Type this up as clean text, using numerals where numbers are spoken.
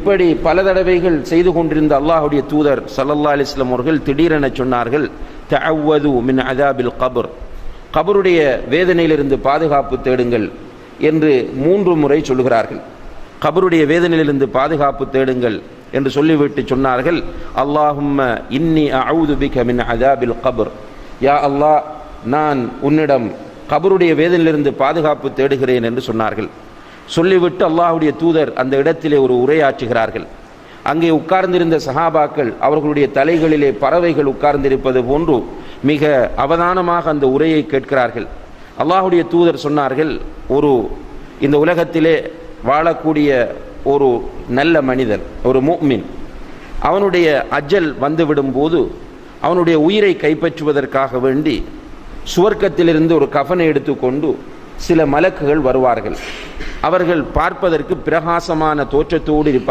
இப்படி பல தடவைகள் செய்து கொண்டிருந்த அல்லாஹுடைய தூதர் ஸல்லல்லாஹு அலைஹி வஸல்லம் அவர்கள் திடீரென சொன்னார்கள், தஅவ்வது மின் அஸாபில் கபர், கபருடைய வேதனையிலிருந்து பாதுகாப்பு தேடுங்கள் என்று 3 முறை சொல்கிறார்கள். கபருடைய வேதனையிலிருந்து பாதுகாப்பு தேடுங்கள் என்று சொல்லிவிட்டு சொன்னார்கள், அல்லாஹும்ம இன்னி அஊது பிக மின் அஸாபில் கபர், யா அல்லாஹ் நான் உன்னிடம் கபருடைய வேதனையிலிருந்து பாதுகாப்பு தேடுகிறேன் என்று சொன்னார்கள். சொல்லிவிட்டு அல்லாஹுடைய தூதர் அந்த இடத்திலே ஒரு உரையாற்றுகிறார்கள். அங்கே உட்கார்ந்திருந்த சஹாபாக்கள் அவர்களுடைய தலைகளிலே பறவைகள் உட்கார்ந்திருப்பது போன்று மிக அவதானமாக அந்த உரையை கேட்கிறார்கள். அல்லாஹுடைய தூதர் சொன்னார்கள், இந்த உலகத்திலே வாழக்கூடிய ஒரு நல்ல மனிதர், ஒரு முஃமின், அவனுடைய அஜல் வந்துவிடும் போது அவனுடைய உயிரை கைப்பற்றுவதற்காக வேண்டி சுவர்க்கத்திலிருந்து ஒரு கஃனை எடுத்துக்கொண்டு சில மலக்குகள் வருவார்கள். அவர்கள் பார்ப்பதற்கு பிரகாசமான தோற்றத்தோடு இருப்பார்கள்.